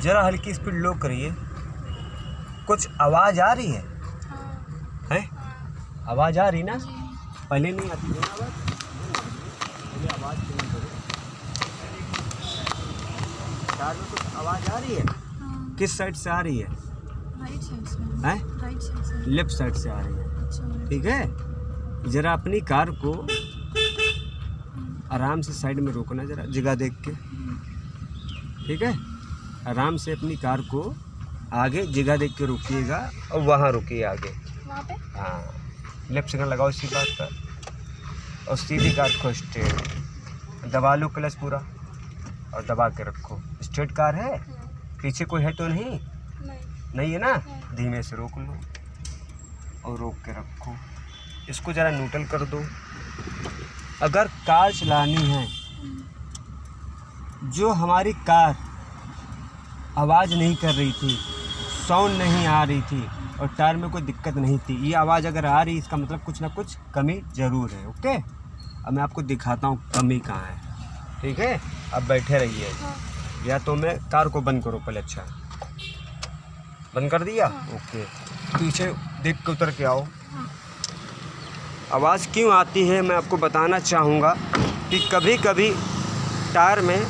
ज़रा हल्की स्पीड लो करिए। कुछ आवाज़ आ रही है? हैं? आवाज़ आ रही ना? पहले नहीं आती है आवाज़? पहले आवाज़ क्यों करो? कार में कुछ आवाज़ आ रही है? किस साइड से आ रही है? राइट साइड से। हैं? राइट साइड से। लेफ्ट साइड से आ रही है। अच्छा। ठीक है, ज़रा अपनी कार को आराम से साइड में रोकना, ज़रा जगह देख के। ठीक है, आराम से अपनी कार को आगे जगह देख के रोकिएगा और वहाँ रुकिए आगे। वहाँ पे? हाँ, लेफ्ट सिग्नल लगाओ इसी बात पर और सीधी कार को स्ट्रेट दबा लो, क्लच पूरा और दबा के रखो। स्ट्रेट कार है, पीछे कोई है तो नहीं? नहीं है ना? धीमे से रोक लो और रोक के रखो। इसको ज़रा न्यूट्रल कर दो। अगर कार चलानी है, जो हमारी कार आवाज़ नहीं कर रही थी, साउंड नहीं आ रही थी और टायर में कोई दिक्कत नहीं थी, ये आवाज़ अगर आ रही, इसका मतलब कुछ ना कुछ कमी ज़रूर है। ओके, अब मैं आपको दिखाता हूँ कमी कहाँ है। ठीक है, अब बैठे रहिए। या तो मैं कार को बंद करो पहले। अच्छा, बंद कर दिया? ओके, पीछे देख के उतर के आओ। आवाज़ क्यों आती है मैं आपको बताना चाहूँगा कि कभी कभी टायर में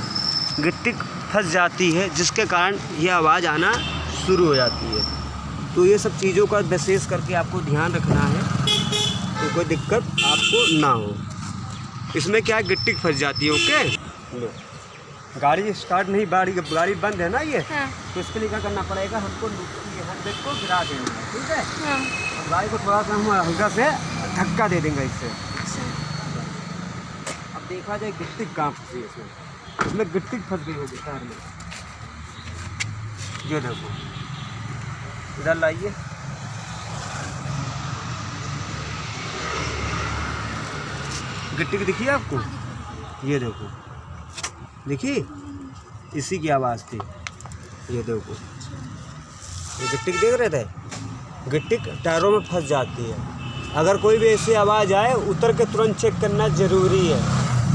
गिट्टी फंस जाती है, जिसके कारण ये आवाज़ आना शुरू हो जाती है। तो ये सब चीज़ों का विशेष करके आपको ध्यान रखना है, तो कोई दिक्कत आपको ना हो। इसमें क्या है, गिट्टी फंस जाती है। ओके, लो, गाड़ी स्टार्ट नहीं, गाड़ी बंद है ना ये। तो इसके लिए क्या करना पड़ेगा, हमको हेडलाइट को गिरा देना है। ठीक है, और गाड़ी को थोड़ा सा हम हल्का से धक्का दे देंगे इससे। अब देखा जाए गिट्टी कहाँ फंसी है, इसमें गिट्टी फंस गई होगी कार में। ये देखो, इधर लाइए। गिट्टी की दिखी आपको? ये देखो, देखिए इसी की आवाज़ थी। ये देखो, ये गिट्टी देख रहे थे, गिट्टी टायरों में फंस जाती है। अगर कोई भी ऐसी आवाज़ आए, उतर के तुरंत चेक करना ज़रूरी है।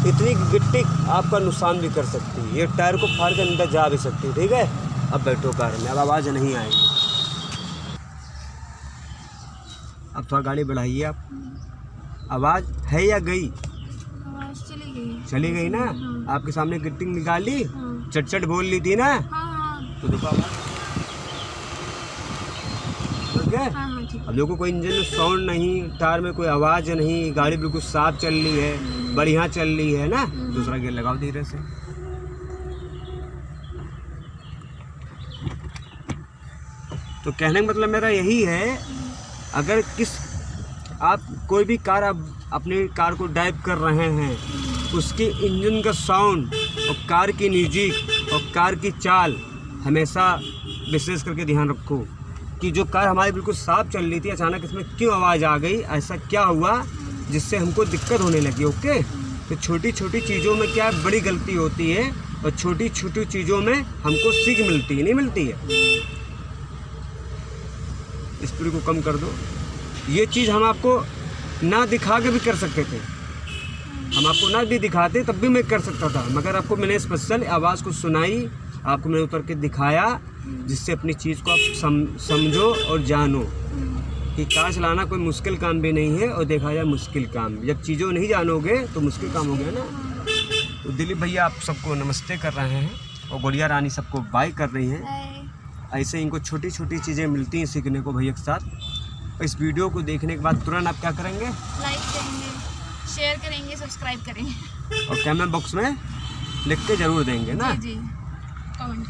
इतनी गिट्टी आपका नुकसान भी कर सकती है, ये टायर को फाड़ के अंदर जा भी सकती है। ठीक है, अब बैठो कार में, अब आवाज़ नहीं आएगी। अब थोड़ा गाड़ी बढ़ाइए आप। आवाज़ है या गई? आवाज़ चली गई। चली गई ना? आपके सामने गिट्टी निकाली, चट बोल ली थी ना? तो देखो आवाज़ अब देखो, कोई इंजन में साउंड नहीं, टायर में कोई आवाज़ नहीं, गाड़ी बिल्कुल साफ चल रही है, बढ़िया चल रही है ना? दूसरा गियर लगाओ धीरे से। तो कहने का मतलब मेरा यही है, अगर आप कोई भी कार, आप अपनी कार को ड्राइव कर रहे हैं, उसके इंजन का साउंड और कार की म्यूजिक और कार की चाल हमेशा विशेष करके ध्यान रखो कि जो कार हमारी बिल्कुल साफ चल रही थी, अचानक इसमें क्यों आवाज़ आ गई, ऐसा क्या हुआ जिससे हमको दिक्कत होने लगी। ओके, तो छोटी छोटी चीज़ों में क्या बड़ी गलती होती है और छोटी छोटी चीज़ों में हमको सीख मिलती है, नहीं मिलती है। स्पीड को कम कर दो। ये चीज़ हम आपको ना दिखा के भी कर सकते थे, हम आपको ना भी दिखाते तब भी मैं कर सकता था, मगर आपको मैंने स्पेशल आवाज़ को सुनाई, आपको मैंने उतर के दिखाया, जिससे अपनी चीज़ को आप समझो और जानो कि कार चलाना कोई मुश्किल काम भी नहीं है, और देखा जाए मुश्किल काम, जब चीज़ों नहीं जानोगे तो मुश्किल काम हो गया ना। तो दिलीप भैया आप सबको नमस्ते कर रहे हैं और गुड़िया रानी सबको बाय कर रही हैं। ऐसे इनको छोटी छोटी चीज़ें मिलती हैं सीखने को भैया के साथ। इस वीडियो को देखने के बाद तुरंत आप क्या करेंगे? लाइक करेंगे, शेयर करेंगे, सब्सक्राइब करेंगे और कमेंट बॉक्स में लिख के ज़रूर देंगे ना? जी, कमेंट।